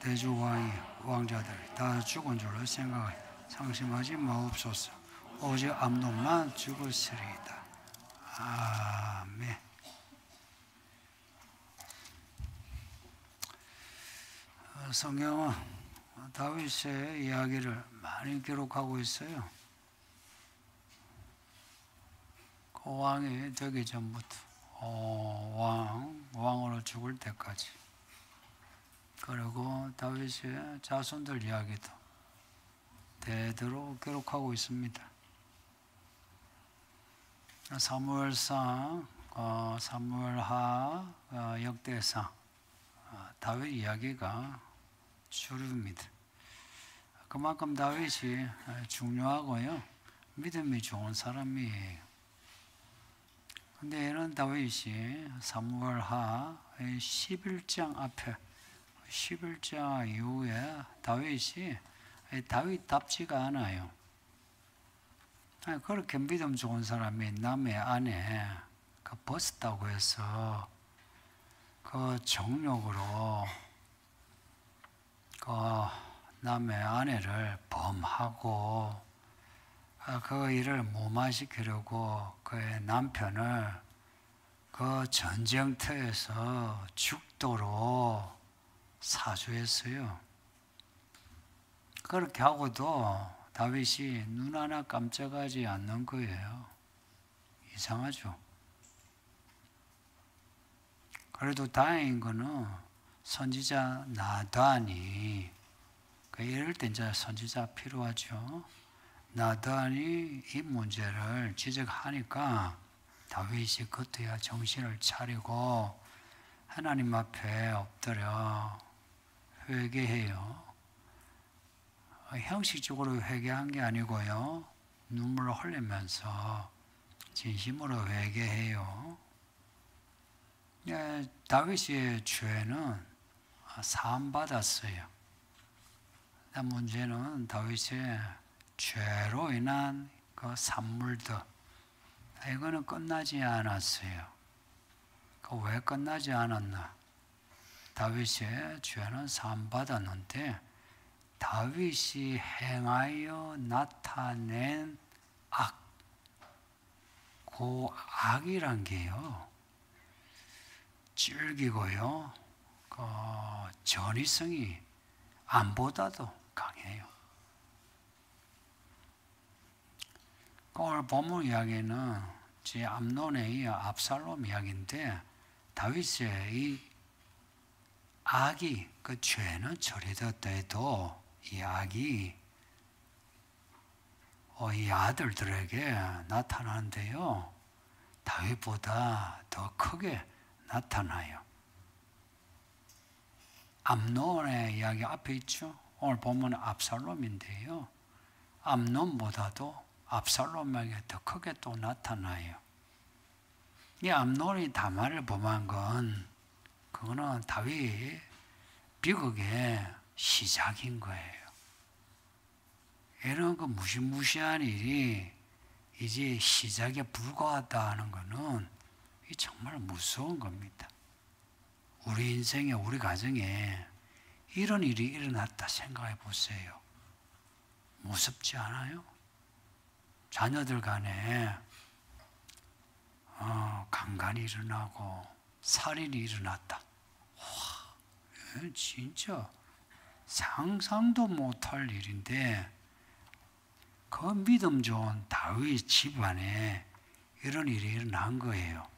대주 왕이 왕자들이 다 죽은 줄로 생각하여 상심하지 마옵소서. 오직 암논만 죽으시리이다. 아멘. 성경은 다윗의 이야기를 많이 기록하고 있어요. 그 왕이 되기 전부터 왕으로 죽을 때까지. 그리고 다윗의 자손들 이야기도 대대로 기록하고 있습니다. 사무엘상, 사무엘하, 역대상, 다윗 이야기가 주류입니다. 그만큼 다윗이 중요하고요, 믿음이 좋은 사람이에요. 근데 이런 다윗이 사무엘하 11장 앞에, 11장 이후에 다윗이 다윗답지가 않아요. 그렇게 믿음 좋은 사람이 남의 아내 벗었다고 해서 그 정욕으로 그 남의 아내를 범하고 그 일을 무마시키려고 그의 남편을 그 전쟁터에서 죽도록 사주했어요. 그렇게 하고도 다윗이 눈 하나 깜짝하지 않는 거예요. 이상하죠. 그래도 다행인 거는 선지자 나단이, 이럴 때 이제 선지자 필요하죠. 나단이 이 문제를 지적하니까 다윗이 그때야 정신을 차리고 하나님 앞에 엎드려 회개해요. 형식적으로 회개한 게 아니고요, 눈물을 흘리면서 진심으로 회개해요. 다윗의 죄는 사함받았어요. 문제는 다윗의 죄로 인한 그 산물들, 이거는 끝나지 않았어요. 왜 끝나지 않았나? 다윗의 죄는 사함받았는데 다윗이 행하여 나타낸 악, 그 악이란 게요, 질기고요, 그 전위성이 암보다도 강해요. 오늘 본문 이야기는 제 암논의 이 압살롬 이야기인데, 다윗의 이 악이, 그 죄는 처리되었다 해도 이 악이 이 아들들에게 나타나는데요, 다윗보다 더 크게 나타나요. 암논의 이야기 앞에 있죠. 오늘 보면 압살롬인데요, 암논보다도 압살롬에게 더 크게 또 나타나요. 이 암논이 다말을 범한 건, 그거는 다윗 비극의 시작인 거예요. 이런 그 무시무시한 일이 이제 시작에 불과하다는 것은 정말 무서운 겁니다. 우리 인생에, 우리 가정에 이런 일이 일어났다 생각해 보세요. 무섭지 않아요? 자녀들 간에 강간이 일어나고 살인이 일어났다. 와, 진짜 상상도 못할 일인데, 그 믿음 좋은 다윗 집안에 이런 일이 일어난 거예요.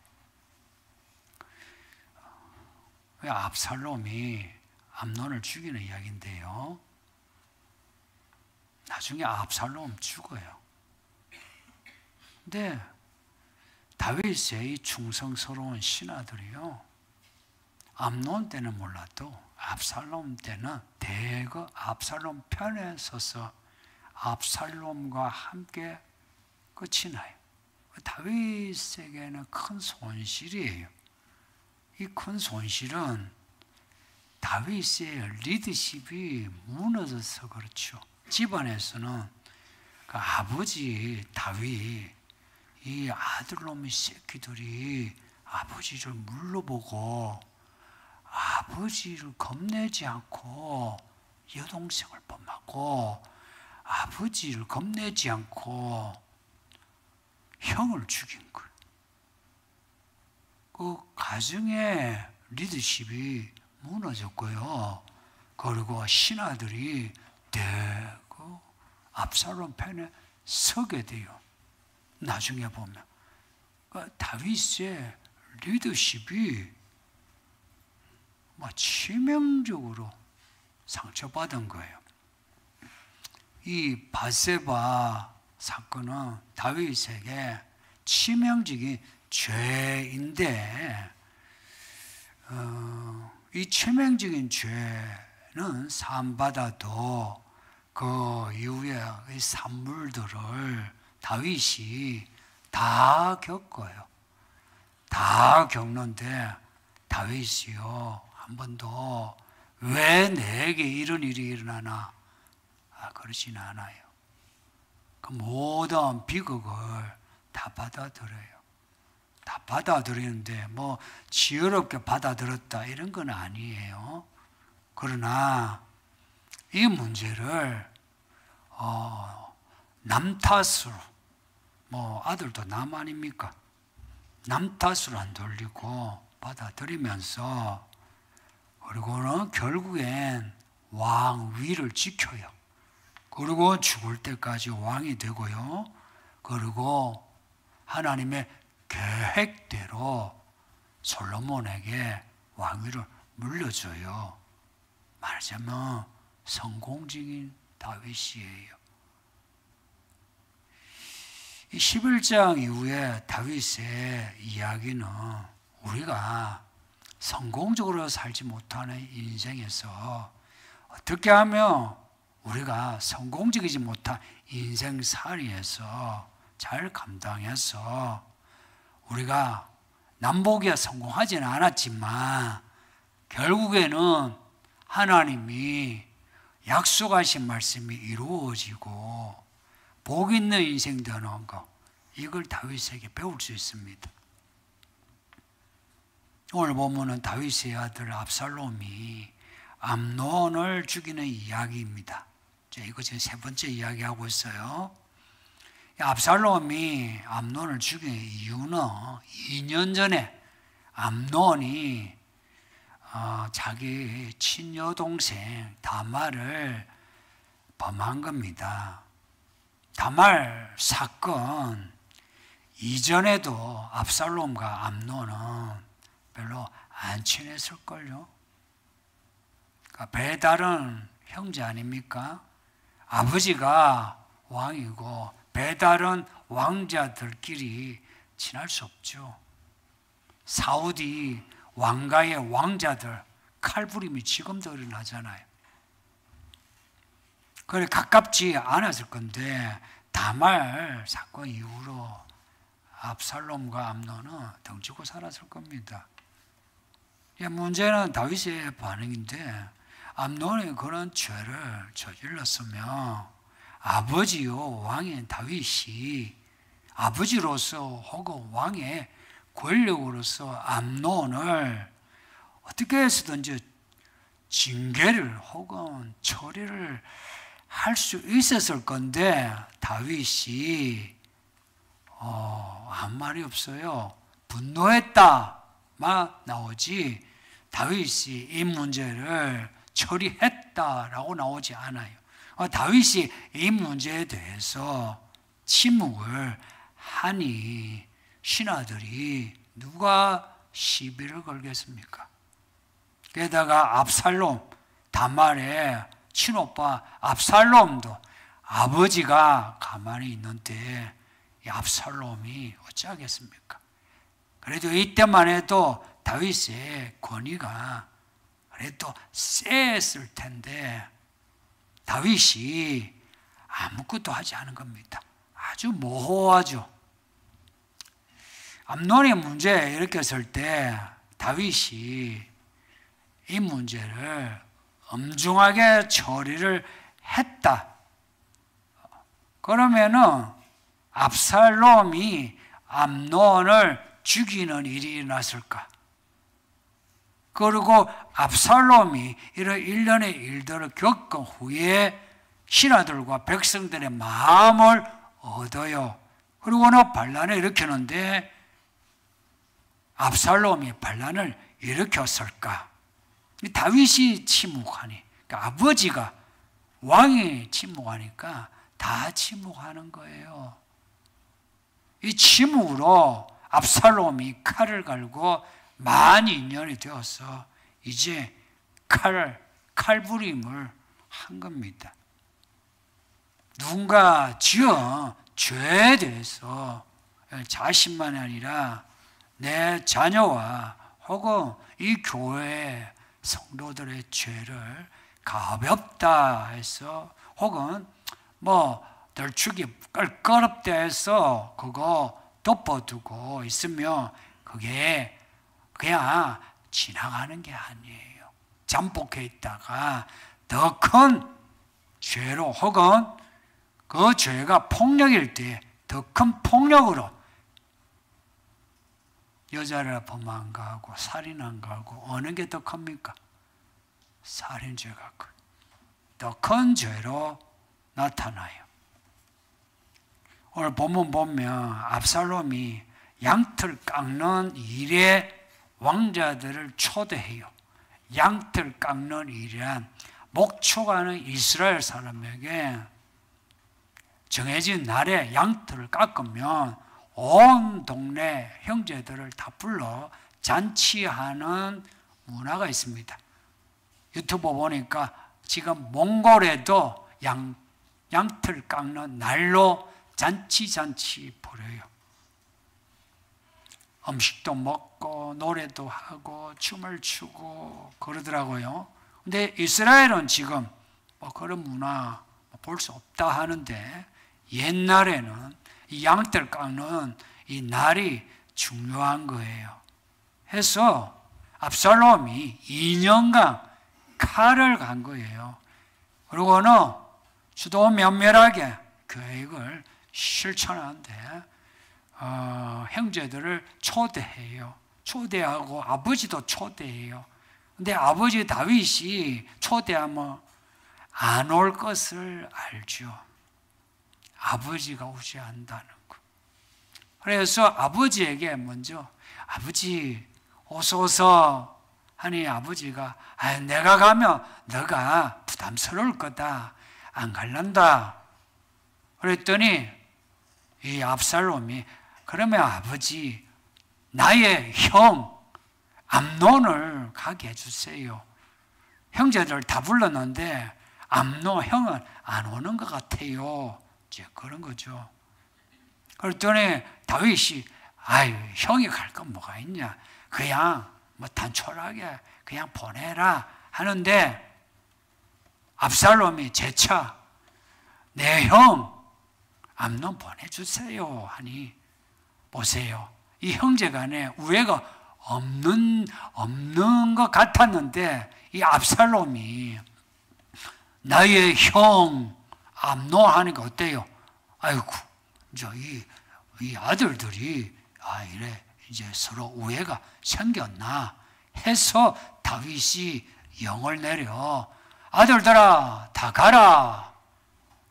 압살롬이 암논을 죽이는 이야기인데요, 나중에 압살롬 죽어요. 근데 다윗의 이 충성스러운 신하들이요, 암논 때는 몰라도 압살롬 때는 대거 압살롬 편에 서서 압살롬과 함께 끝이 나요. 다윗에게는 큰 손실이에요. 이 큰 손실은 다윗의 리더십이 무너져서 그렇죠. 집안에서는 그 아버지 다윗, 이 아들놈의 새끼들이 아버지를 물러보고 아버지를 겁내지 않고 여동생을 범하고 아버지를 겁내지 않고 형을 죽인 거예요. 그 가정의 리더십이 무너졌고요. 그리고 신하들이 대거 압살롬 편에 서게 돼요. 나중에 보면 다윗의 리더십이 치명적으로 상처받은 거예요. 이 바세바 사건은 다윗에게 치명적인 죄인데 이 치명적인 죄는 사함받아도 그 이후에 이 산물들을 다윗이 다 겪어요. 다 겪는데 다윗이요 한 번도 왜 내게 이런 일이 일어나나 그러진 않아요. 그 모든 비극을 다 받아들여요. 다 받아들이는데 지혜롭게 받아들였다 이런 건 아니에요. 그러나 이 문제를 남 탓으로 아들도 남 아닙니까? 남 탓으로 안 돌리고 받아들이면서 그리고는 결국엔 왕위를 지켜요. 그리고 죽을 때까지 왕이 되고요. 그리고 하나님의 계획대로 솔로몬에게 왕위를 물려줘요. 말하자면 성공적인 다윗이에요. 이 11장 이후에 다윗의 이야기는 우리가 성공적으로 살지 못하는 인생에서 어떻게 하면 우리가 성공적이지 못한 인생살이에서 잘 감당해서 우리가 남보기에 성공하지는 않았지만 결국에는 하나님이 약속하신 말씀이 이루어지고 복 있는 인생 되는 것, 이걸 다윗에게 배울 수 있습니다. 오늘 보면은 다윗의 아들 압살롬이 암논을 죽이는 이야기입니다. 이거 지금 세 번째 이야기하고 있어요. 압살롬이 암논을 죽인 이유는 2년 전에 암논이 자기 친여동생 다말을 범한 겁니다. 다말 사건 이전에도 압살롬과 암논은 별로 안 친했을걸요. 그러니까 배다른 형제 아닙니까? 아버지가 왕이고 배다른 왕자들끼리 친할 수 없죠. 사우디 왕가의 왕자들 칼부림이 지금도 일어나잖아요. 그래 가깝지 않았을 건데 다말 사건 이후로 압살롬과 암논은 덩치고 살았을 겁니다. 문제는 다윗의 반응인데 암논이 그런 죄를 저질렀으면 아버지요 왕인 다윗이 아버지로서 혹은 왕의 권력으로서 암논을 어떻게 해서든지 징계를 혹은 처리를 할 수 있었을 건데 다윗이 아무 말이 없어요. 분노했다만 나오지 다윗이 이 문제를 처리했다라고 나오지 않아요. 다윗이 이 문제에 대해서 침묵을 하니 신하들이 누가 시비를 걸겠습니까? 게다가 압살롬, 다말의 친오빠 압살롬도 아버지가 가만히 있는데 이 압살롬이 어찌하겠습니까? 그래도 이때만 해도 다윗의 권위가 그래도 셌을 텐데 다윗이 아무것도 하지 않은 겁니다. 아주 모호하죠. 암논의 문제 이렇게 했을 때 다윗이 이 문제를 엄중하게 처리를 했다. 그러면은 압살롬이 암논을 죽이는 일이 일어났을까? 그리고 압살롬이 이런 일련의 일들을 겪은 후에 신하들과 백성들의 마음을 얻어요. 그리고는 반란을 일으키는데 압살롬이 반란을 일으켰을까? 다윗이 침묵하니, 그러니까 아버지가 왕이 침묵하니까 다 침묵하는 거예요. 이 침묵으로 압살롬이 칼을 갈고 만 2년이 되어서 이제 칼부림을 한 겁니다. 누군가 지은 죄에 대해서 자신만이 아니라 내 자녀와 혹은 이 교회 성도들의 죄를 가볍다 해서 혹은 널축이 껄끄럽다 해서 그거 덮어두고 있으면 그게 그냥 지나가는 게 아니에요. 잠복해 있다가 더 큰 죄로 혹은 그 죄가 폭력일 때 더 큰 폭력으로 여자를 범한 거하고 살인한 거하고 어느 게 더 큽니까? 살인죄가 더 큰 죄로 나타나요. 오늘 본문 보면 압살롬이 양털 깎는 일에 왕자들을 초대해요. 양털 깎는 일이란 목축하는 이스라엘 사람에게 정해진 날에 양털을 깎으면 온 동네 형제들을 다 불러 잔치하는 문화가 있습니다. 유튜브 보니까 지금 몽골에도 양털 깎는 날로 잔치 벌여요. 음식도 먹고 노래도 하고 춤을 추고 그러더라고요. 근데 이스라엘은 지금 그런 문화 볼 수 없다 하는데 옛날에는 이 양털 깎는 이 날이 중요한 거예요. 해서 압살롬이 2년간 칼을 간 거예요. 그리고는 주도 면밀하게 계획을 실천하는데 형제들을 초대해요. 초대하고 아버지도 초대해요. 근데 아버지 다윗이 초대하면 안 올 것을 알죠. 아버지가 오지 않는다는 거. 그래서 아버지에게 먼저 아버지 오소서 하니 아버지가 내가 가면 너가 부담스러울 거다. 안 갈란다. 그랬더니 이 압살롬이 그러면 아버지 나의 형 암논을 가게 해주세요. 형제들 다 불렀는데 암논 형은 안 오는 것 같아요. 이제 그런 거죠. 그랬더니 다윗이 형이 갈 건 뭐가 있냐. 그냥 단촐하게 그냥 보내라 하는데 압살롬이 재차 내 형 암논 보내주세요 하니 보세요. 이 형제 간에 우애가 없는 것 같았는데 이 압살롬이 나의 형 암논 하니까 어때요? 아이고, 이 아들들이 이래 이제 서로 우애가 생겼나 해서 다윗이 영을 내려 아들들아 다 가라.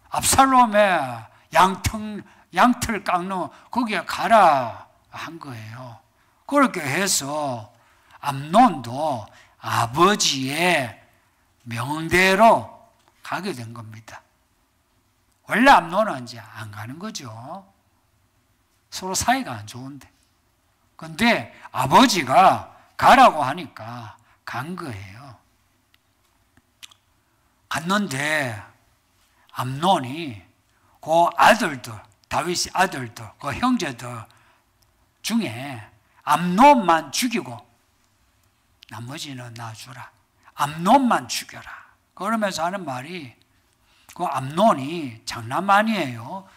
압살롬의 양털 깎는 거기에 가라 한 거예요. 그렇게 해서 암논도 아버지의 명대로 가게 된 겁니다. 원래 암논은 이제 안 가는 거죠. 서로 사이가 안 좋은데. 근데 아버지가 가라고 하니까 간 거예요. 갔는데 암논이 그 아들들, 다윗의 아들들, 그 형제들 중에 암논만 죽이고 나머지는 놔주라. 암논만 죽여라. 그러면서 하는 말이 그 암논이 장난 아니에요.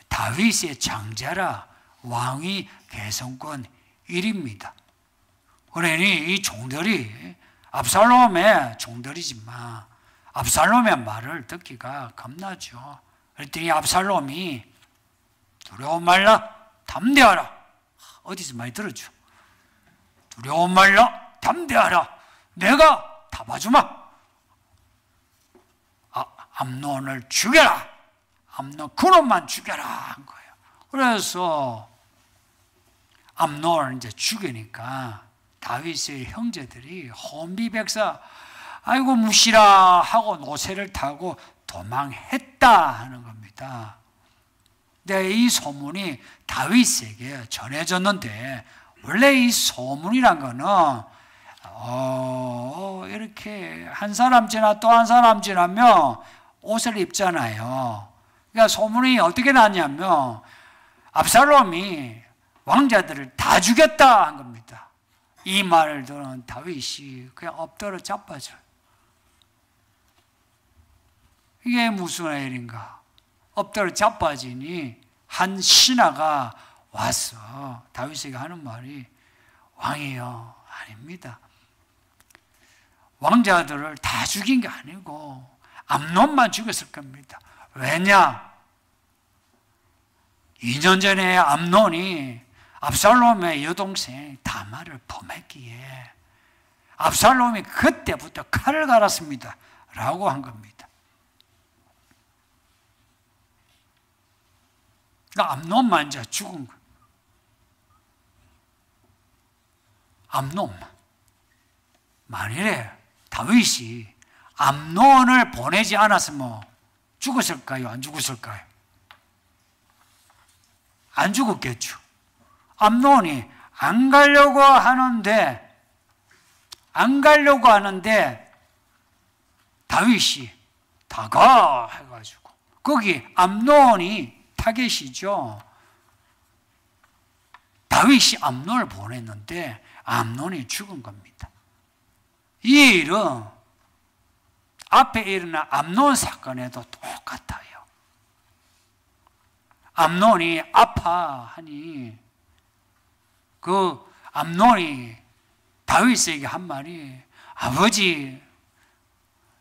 다윗의 장자라 왕위 계승권 1위입니다. 그러니 이 종들이 압살롬의 종들이지만 압살롬의 말을 듣기가 겁나죠. 그랬더니 압살롬이 두려워 말라 담대하라. 어디서 많이 들었죠. 두려워 말라 담대하라. 내가 다 봐주마. 암논을 죽여라. 암논 그놈만 죽여라 한 거예요. 그래서 암논을 이제 죽이니까 다윗의 형제들이 혼비백사 아이고 무시라 하고 노새를 타고 도망했다 하는 겁니다. 근데 이 소문이 다윗에게 전해졌는데 원래 이 소문이란 거는 이렇게 한 사람 지나 또 한 사람 지나면 옷을 입잖아요. 그러니까 소문이 어떻게 났냐면 압살롬이 왕자들을 다 죽였다 한 겁니다. 이 말을 들은 다윗이 그냥 엎드려 자빠져요. 이게 무슨 일인가? 엎드려 자빠지니 한 신하가 와서 다윗에게 하는 말이 왕이여, 아닙니다. 왕자들을 다 죽인 게 아니고 암논만 죽였을 겁니다. 왜냐? 2년 전에 암논이 압살롬의 여동생 다말을 범했기에 압살롬이 그때부터 칼을 갈았습니다 라고 한 겁니다. 그러니까 암논만 이제 죽은 거예요. 암논만. 만일에 다윗이 암논을 보내지 않았으면 죽었을까요? 안 죽었을까요? 안 죽었겠죠. 암논이 안 가려고 하는데 다윗이 다가 해가지고 거기 암논이 타겟이죠. 다윗이 암논을 보냈는데 암논이 죽은 겁니다. 이 일은 앞에 일어난 암논 사건에도 똑같아요. 암논이 아파하니 그 암논이 다윗에게 한 말이 아버지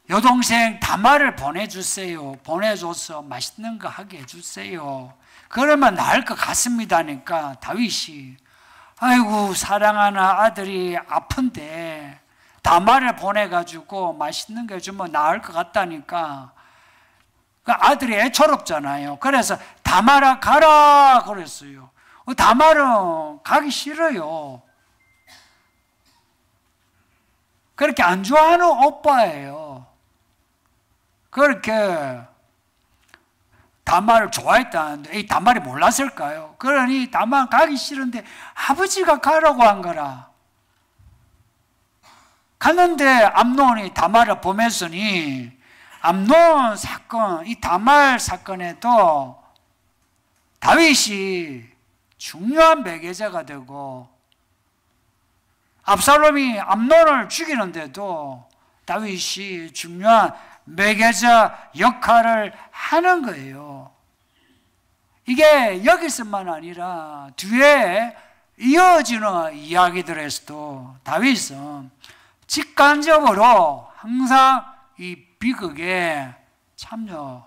여동생 다말을 보내주세요. 보내줘서 맛있는 거 하게 해주세요. 그러면 나을 것 같습니다니까 다윗이 아이고 사랑하는 아들이 아픈데 다말을 보내가지고 맛있는 거 해주면 나을 것 같다니까 그 아들이 애처롭잖아요. 그래서 다말아 가라 그랬어요. 다말은 가기 싫어요. 그렇게 안 좋아하는 오빠예요. 그렇게 다말을 좋아했다는데 이 다말이 몰랐을까요? 그러니 다말 가기 싫은데 아버지가 가라고 한 거라. 갔는데 암논이 다말을 보냈으니 암논 사건, 이 다말 사건에도 다윗이 중요한 매개자가 되고 압살롬이 암논을 죽이는데도 다윗이 중요한 매개자 역할을 하는 거예요. 이게 여기서만 아니라 뒤에 이어지는 이야기들에서도 다윗은 직간접으로 항상 이 비극에 참여하고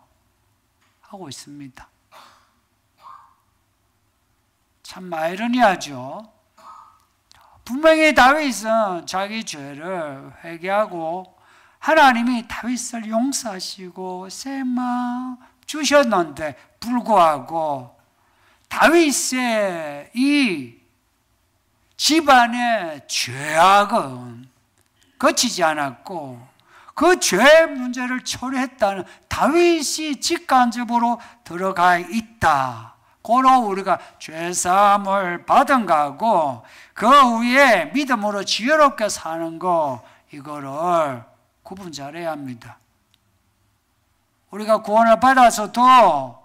있습니다. 참 아이러니하죠. 분명히 다윗은 자기 죄를 회개하고 하나님이 다윗을 용서하시고 새 마음 주셨는데 불구하고 다윗의 이 집안의 죄악은 거치지 않았고 그 죄 문제를 처리했다는 다윗이 직간접으로 들어가 있다. 고로 우리가 죄사함을 받은 거하고 그 후에 믿음으로 지혜롭게 사는 거 이거를 구분 잘해야 합니다. 우리가 구원을 받아서도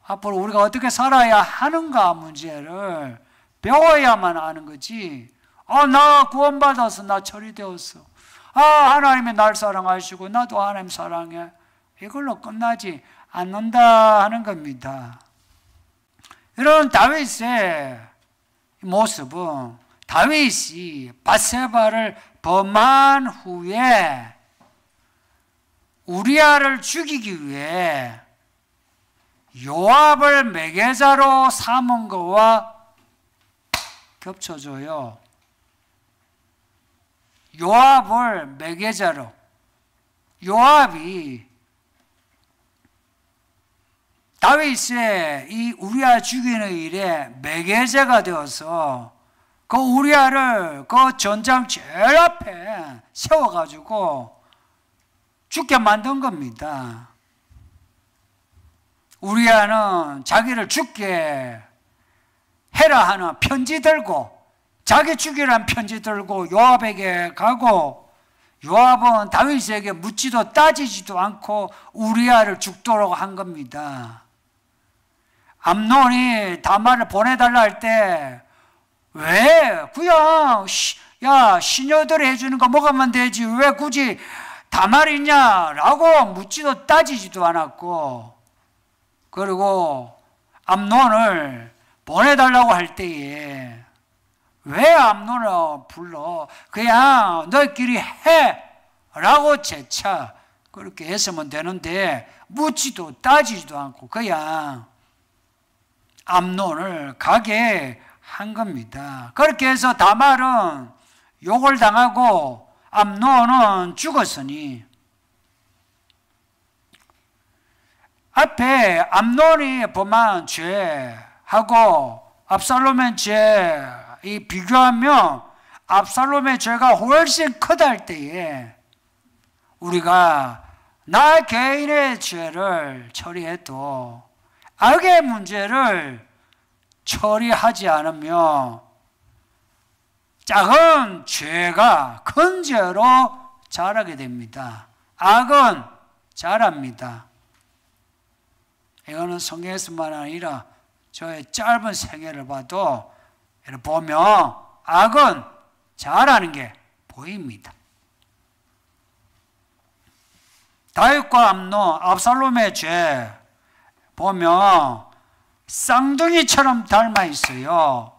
앞으로 우리가 어떻게 살아야 하는가 문제를 배워야만 아는 거지. 나 구원받아서 나 처리되었어. 하나님이 날 사랑하시고 나도 하나님 사랑해. 이걸로 끝나지 않는다 하는 겁니다. 이런 다윗의 모습은 다윗이 밧세바를 범한 후에 우리아를 죽이기 위해 요압을 매개자로 삼은 것과 겹쳐져요. 요압을 매개자로, 요압이 다윗의 이 우리아 죽이는 일에 매개자가 되어서 그 우리아를 그 전장 제일 앞에 세워가지고 죽게 만든 겁니다. 우리아는 자기를 죽게 해라 하는 편지 들고, 자기 죽이라는 편지 들고 요압에게 가고, 요압은 다윗에게 묻지도 따지지도 않고 우리아를 죽도록 한 겁니다. 암논이 다말을 보내달라 할 때 왜 그냥 야 시녀들이 해주는 거 먹으면 되지 왜 굳이 다말이냐라고 묻지도 따지지도 않았고, 그리고 암논을 보내달라고 할 때에 왜 암논을 불러? 그냥 너희끼리 해! 라고 재차 그렇게 했으면 되는데 묻지도 따지지도 않고 그냥 암논을 가게 한 겁니다. 그렇게 해서 다말은 욕을 당하고 암논은 죽었으니, 앞에 암논이 범한 죄하고 압살롬의 죄 이 비교하면 압살롬의 죄가 훨씬 크다 할 때에 우리가 나 개인의 죄를 처리해도 악의 문제를 처리하지 않으면 작은 죄가 큰 죄로 자라게 됩니다. 악은 자랍니다. 이거는 성경에서만 아니라 저의 짧은 생애를 봐도 보면 악은 자라는 게 보입니다. 다윗과 암논, 압살롬의 죄 보면 쌍둥이처럼 닮아 있어요.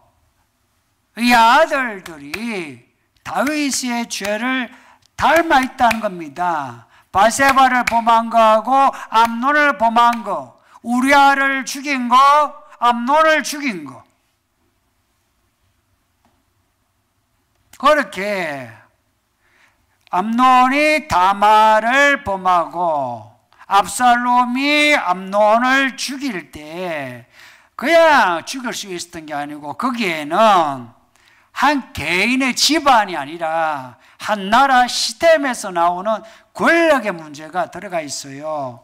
이 아들들이 다윗의 죄를 닮아 있다는 겁니다. 바세바를 범한 거하고 암논을 범한 거, 우리아를 죽인 거, 암논을 죽인 거. 그렇게 암논이 다말을 범하고 압살롬이 암논을 죽일 때 그냥 죽일 수 있었던 게 아니고 거기에는 한 개인의 집안이 아니라 한 나라 시스템에서 나오는 권력의 문제가 들어가 있어요.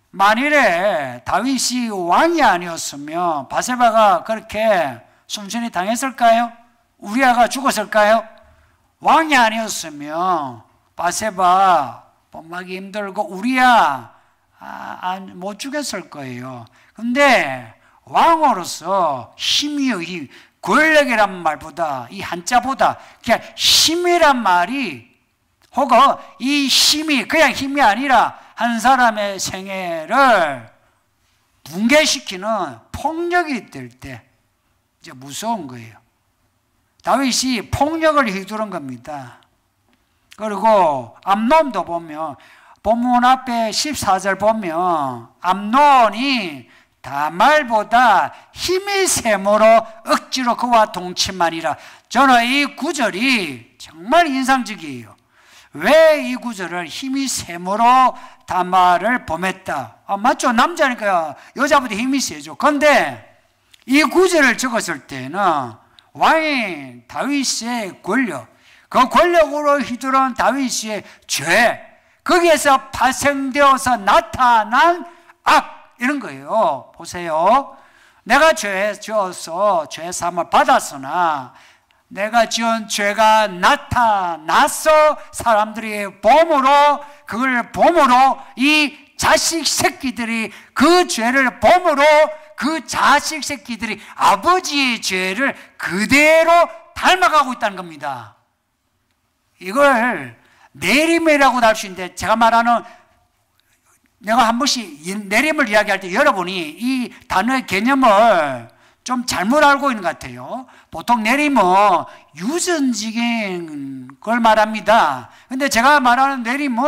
만일에 다윗이 왕이 아니었으면 바세바가 그렇게 순순히 당했을까요? 우리아가 죽었을까요? 왕이 아니었으면 바세바 범하기 힘들고 우리아 못 죽였을 거예요. 근데 왕으로서 힘이요, 힘, 권력이란 말보다 이 한자보다 그냥 힘이란 말이, 혹은 이 힘이 그냥 힘이 아니라 한 사람의 생애를 붕괴시키는 폭력이 될 때 이제 무서운 거예요. 다윗이 폭력을 휘두른 겁니다. 그리고 암논도 보면 본문 앞에 14절 보면 암논이 다말보다 힘이 셈으로 억지로 그와 동침하니라. 저는 이 구절이 정말 인상적이에요. 왜 이 구절을 힘이 셈으로 다말을 범했다? 맞죠? 남자니까 여자보다 힘이 세죠. 그런데 이 구절을 적었을 때는 왕이 다윗의 권력, 그 권력으로 휘두른 다윗의 죄, 거기에서 파생되어서 나타난 악, 이런 거예요. 보세요. 내가 죄 지어서 죄 사함을 받았으나 내가 지은 죄가 나타나서 사람들이 봄으로, 그걸 봄으로 이 자식 새끼들이 그 죄를 봄으로 그 자식 새끼들이 아버지의 죄를 그대로 닮아가고 있다는 겁니다. 이걸 내림이라고 할 수 있는데, 제가 말하는, 내가 한 번씩 내림을 이야기할 때 여러분이 이 단어의 개념을 좀 잘못 알고 있는 것 같아요. 보통 내림은 유전적인 걸 말합니다. 근데 제가 말하는 내림은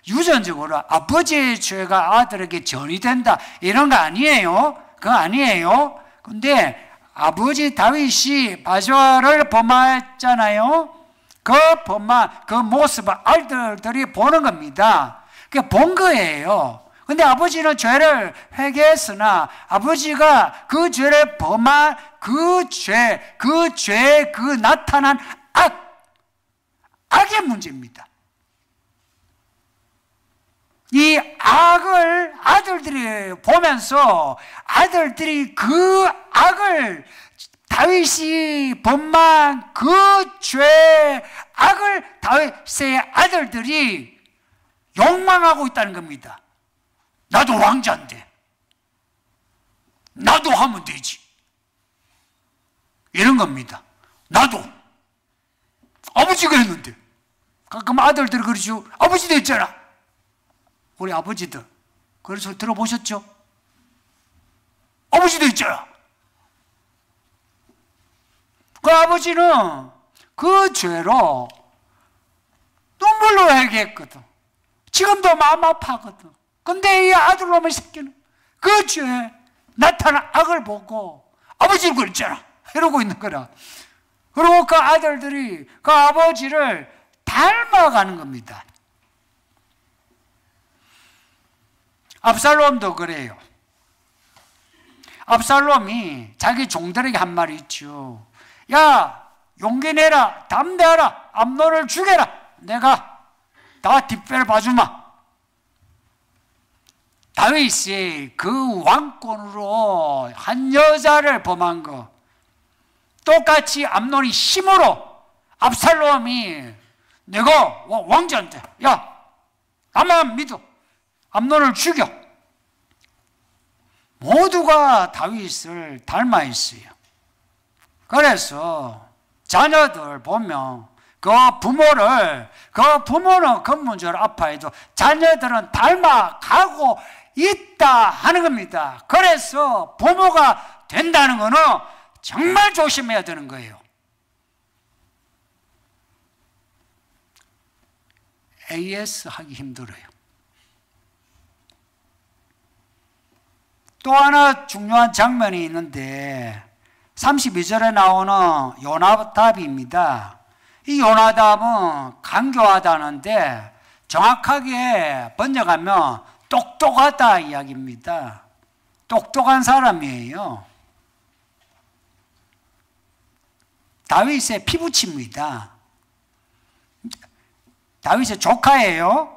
유전적으로 아버지의 죄가 아들에게 전이된다, 이런 거 아니에요. 그거 아니에요. 근데 아버지 다윗이 바세바를 범하였잖아요. 그 모습을 아들들이 보는 겁니다. 본 거예요. 근데 아버지는 죄를 회개했으나 아버지가 그 죄를 범한 그 나타난 악의 문제입니다. 이 악을 아들들이 보면서 아들들이 그 악을 다윗이 범한 그 죄 악을 다윗의 아들들이 욕망하고 있다는 겁니다. 나도 왕자인데 나도 하면 되지 이런 겁니다. 나도 아버지가 했는데 가끔 아들들이 그러죠. 아버지도 했잖아. 우리 아버지들 그래서 들어보셨죠? 아버지도 했잖아. 그 아버지는 그 죄로 눈물로 회개했거든. 지금도 마음 아파하거든. 근데 이 아들놈의 새끼는 그 죄에 나타난 악을 보고 아버지를 그랬잖아 이러고 있는 거라. 그리고 그 아들들이 그 아버지를 닮아가는 겁니다. 압살롬도 그래요. 압살롬이 자기 종들에게 한 말이 있죠. 야, 용기 내라, 담대하라, 암논을 죽여라. 내가 다 뒷배를 봐주마. 다윗이 그 왕권으로 한 여자를 범한 거 똑같이 암논이 힘으로 압살롬이 내가 왕자인데 야 나만 믿어 암논을 죽여. 모두가 다윗을 닮아 있어요. 그래서 자녀들 보면 그 부모는 근본적으로 아파해도 자녀들은 닮아가고 있다 하는 겁니다. 그래서 부모가 된다는 거는 정말 조심해야 되는 거예요. AS 하기 힘들어요. 또 하나 중요한 장면이 있는데 32절에 나오는 요나답입니다. 이 요나답은 간교하다는데 정확하게 번역하면 똑똑하다 이야기입니다. 똑똑한 사람이에요. 다윗의 피부치입니다. 다윗의 조카예요.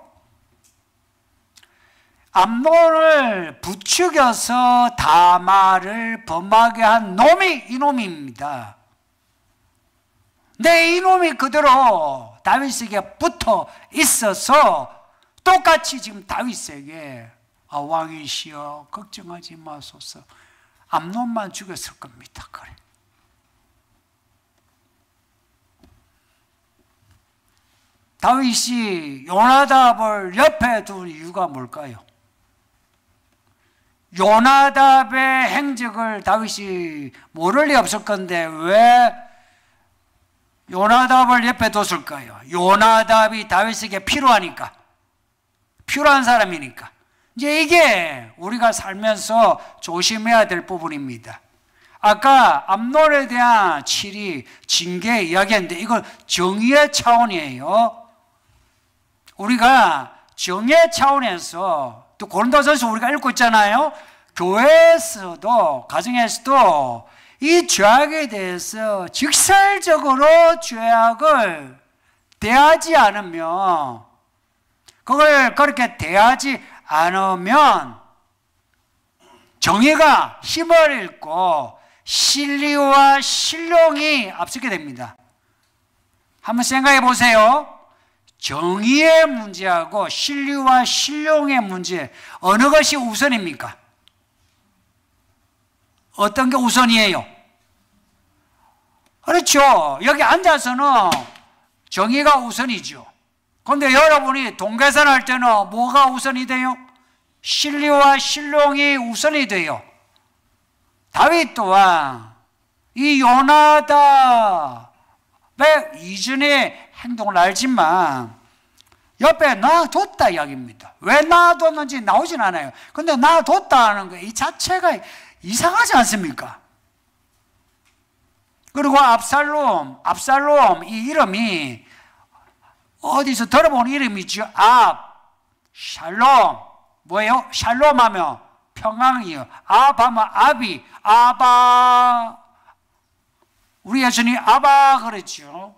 암논을 부추겨서 다말을 범하게 한 놈이 이놈입니다. 근데 이놈이 그대로 다윗에게 붙어 있어서 똑같이 지금 다윗에게 왕이시여 걱정하지 마소서 암논만 죽였을 겁니다. 그래. 다윗이 요나답을 옆에 둔 이유가 뭘까요? 요나답의 행적을 다윗이 모를 리 없을 건데 왜 요나답을 옆에 뒀을까요? 요나답이 다윗에게 필요하니까, 필요한 사람이니까. 이제 이게 우리가 살면서 조심해야 될 부분입니다. 아까 암논에 대한 치리, 징계 이야기했는데 이건 정의의 차원이에요. 우리가 정의의 차원에서 또 고린도전서 우리가 읽고 있잖아요. 교회에서도 가정에서도 이 죄악에 대해서 직설적으로 죄악을 대하지 않으면 그걸 그렇게 대하지 않으면 정의가 힘을 잃고 신리와 신령이 앞서게 됩니다. 한번 생각해 보세요. 정의의 문제하고 신리와 신령의 문제 어느 것이 우선입니까? 어떤 게 우선이에요? 그렇죠. 여기 앉아서는 정의가 우선이죠. 그런데 여러분이 동계산할 때는 뭐가 우선이 돼요? 신리와 신령이 우선이 돼요. 다윗 또한 이 요나답의 이전의 행동을 알지만 옆에 놔뒀다 이야기입니다. 왜 놔뒀는지 나오진 않아요. 근데 놔뒀다 하는 거 이 자체가 이상하지 않습니까? 그리고 압살롬 이 이름이 어디서 들어본 이름이죠. 샬롬 뭐예요? 샬롬 하면 평강이요. 하면 아비, 아바. 우리 예수님 아바 그랬죠.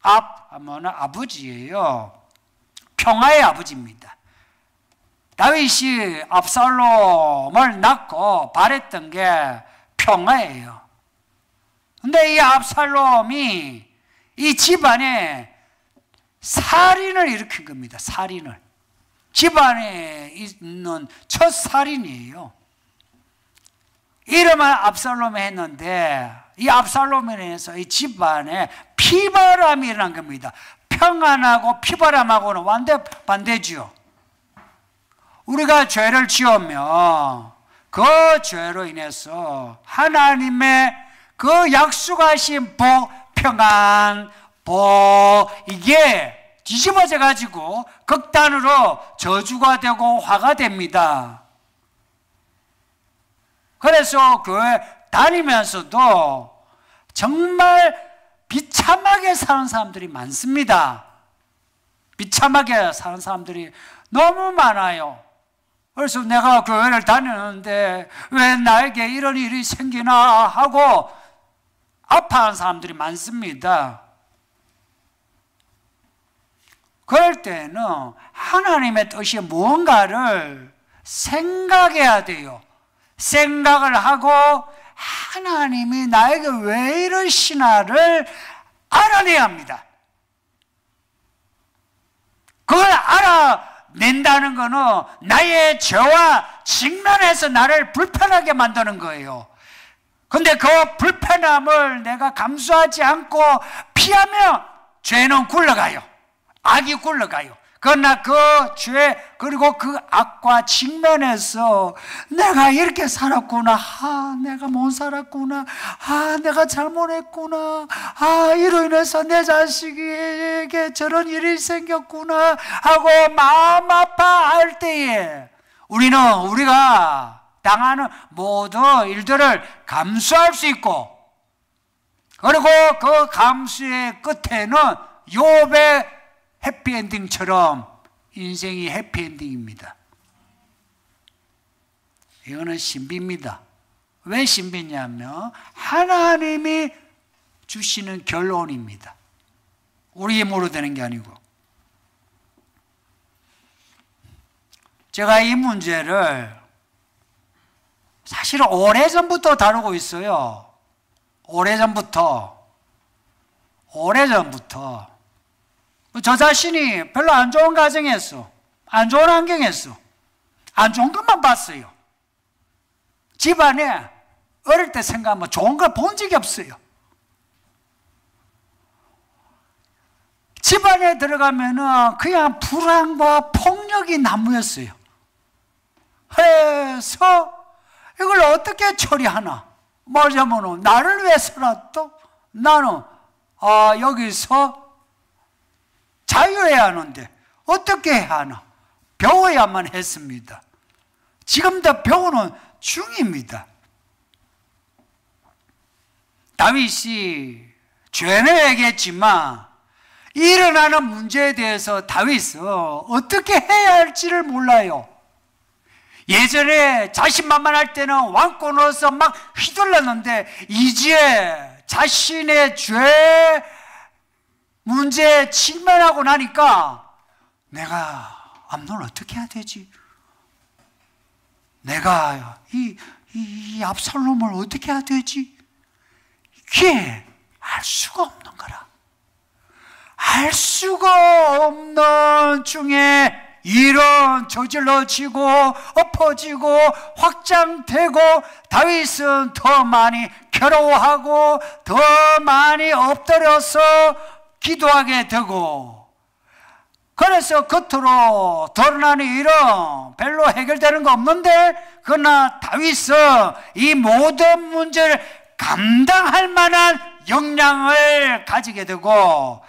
하면 아버지예요. 평화의 아버지입니다. 다윗이 압살롬을 낳고 바랬던 게 평화예요. 근데 이 압살롬이 이 집안에 살인을 일으킨 겁니다. 살인을. 집안에 있는 첫 살인이에요. 이름은 압살롬이 했는데 이 압살롬에 의해서 이 집안에 피바람이 일어난 겁니다. 평안하고 피바람하고는 완전 반대죠. 우리가 죄를 지으면 그 죄로 인해서 하나님의 그 약속하신 복, 평안, 복 이게 뒤집어져 가지고 극단으로 저주가 되고 화가 됩니다. 그래서 교회 다니면서도 정말 비참하게 사는 사람들이 많습니다. 비참하게 사는 사람들이 너무 많아요. 그래서 내가 교회를 다니는데 왜 나에게 이런 일이 생기나 하고 아파하는 사람들이 많습니다. 그럴 때는 하나님의 뜻이 무언가를 생각해야 돼요. 생각을 하고 하나님이 나에게 왜 이러시나를 알아내야 합니다. 그걸 알아낸다는 것은 나의 죄와 직면해서 나를 불편하게 만드는 거예요. 근데 그 불편함을 내가 감수하지 않고 피하면 죄는 굴러가요. 악이 굴러가요. 그러나 그 죄 그리고 그 악과 직면해서 내가 이렇게 살았구나, 내가 못 살았구나, 내가 잘못했구나, 이로 인해서 내 자식에게 저런 일이 생겼구나 하고 마음 아파할 때에 우리가 당하는 모든 일들을 감수할 수 있고, 그리고 그 감수의 끝에는 욥의 해피엔딩처럼 인생이 해피엔딩입니다. 이거는 신비입니다. 왜 신비냐면 하나님이 주시는 결론입니다. 우리 힘으로 되는 게 아니고. 제가 이 문제를 사실 오래전부터 다루고 있어요. 오래전부터. 저 자신이 별로 안 좋은 가정이었어. 안 좋은 환경이었어. 안 좋은 것만 봤어요. 집안에 어릴 때 생각하면 좋은 걸 본 적이 없어요. 집안에 들어가면은 그냥 불안과 폭력이 난무였어요. 그래서 이걸 어떻게 처리하나? 뭐냐면은 나를 위해서라도 나는 여기서 자유해야 하는데 어떻게 해야 하나? 배워야만 했습니다. 지금도 배우는 중입니다. 다윗이 죄는 얘기했지만 일어나는 문제에 대해서 다윗은 어떻게 해야 할지를 몰라요. 예전에 자신만만할 때는 왕권으로서 막 휘둘렀는데 이제 자신의 죄 문제에 직면하고 나니까 내가 암논을 어떻게 해야 되지? 내가 이 압살롬을 어떻게 해야 되지? 이게 알 수가 없는 거라. 알 수가 없는 중에 일은 저질러지고 엎어지고 확장되고 다윗은 더 많이 괴로워하고 더 많이 엎드려서 기도하게 되고, 그래서 겉으로 드러나는 일은 별로 해결되는 거 없는데, 그러나 다윗은 이 모든 문제를 감당할 만한 역량을 가지게 되고,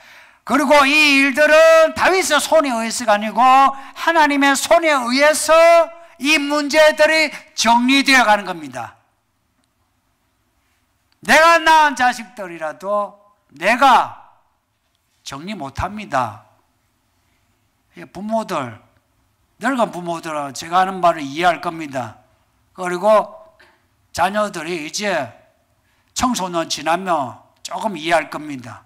그리고 이 일들은 다윗의 손에 의해서가 아니고 하나님의 손에 의해서 이 문제들이 정리되어 가는 겁니다. 내가 낳은 자식들이라도 내가 정리 못합니다. 부모들, 늙은 부모들은 제가 하는 말을 이해할 겁니다. 그리고 자녀들이 이제 청소년 지나면 조금 이해할 겁니다.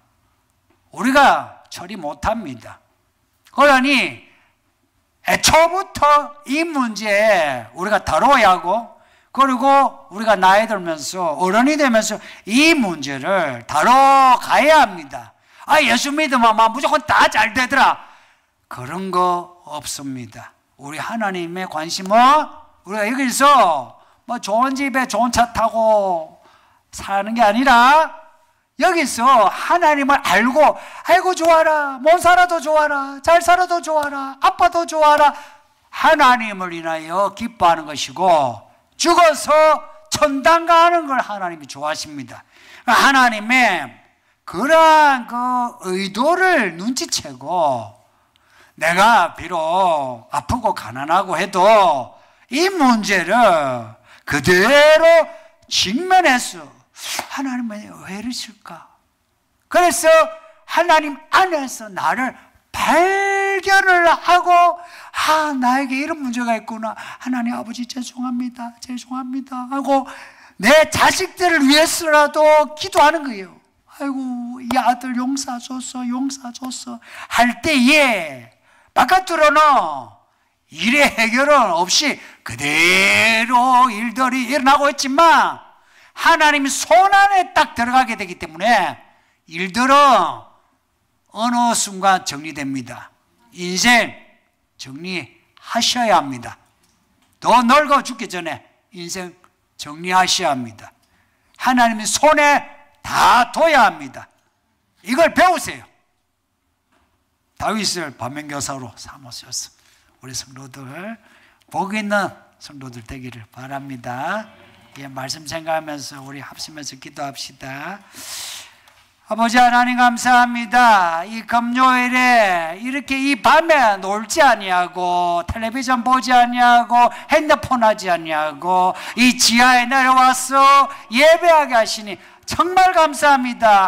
우리가 처리 못합니다. 그러니 애초부터 이 문제에 우리가 다뤄야 하고, 그리고 우리가 나이 들면서 어른이 되면서 이 문제를 다뤄가야 합니다. 예수 믿으면 무조건 다 잘 되더라, 그런 거 없습니다. 우리 하나님의 관심은 우리가 여기서 좋은 집에 좋은 차 타고 사는 게 아니라 여기서 하나님을 알고, 아이고 좋아라, 못 살아도 좋아라, 잘 살아도 좋아라, 아빠도 좋아라, 하나님을 인하여 기뻐하는 것이고, 죽어서 천당 가는 걸 하나님이 좋아하십니다. 하나님의 그러한 그 의도를 눈치채고, 내가 비록 아프고 가난하고 해도 이 문제를 그대로 직면해서 하나님은 왜 이러실까? 그래서 하나님 안에서 나를 발견을 하고, 나에게 이런 문제가 있구나, 하나님 아버지 죄송합니다, 죄송합니다 하고 내 자식들을 위해서라도 기도하는 거예요. 아이고 이 아들 용서줬어, 용서줬어 할 때에 바깥으로는 일의 해결은 없이 그대로 일들이 일어나고 있지만, 하나님이 손 안에 딱 들어가게 되기 때문에 일들은 어느 순간 정리됩니다. 인생 정리하셔야 합니다. 더 늙어 죽기 전에 인생 정리하셔야 합니다. 하나님이 손에 다 둬야 합니다. 이걸 배우세요. 다윗을 반면교사로 삼으셔서 우리 성도들, 복 있는 성도들 되기를 바랍니다. 말씀 생각하면서 우리 합심해서 기도합시다. 아버지 하나님 감사합니다. 이 금요일에 이렇게 이 밤에 놀지 아니하고 텔레비전 보지 아니하고 핸드폰 하지 아니하고 이 지하에 내려와서 예배하게 하시니 정말 감사합니다.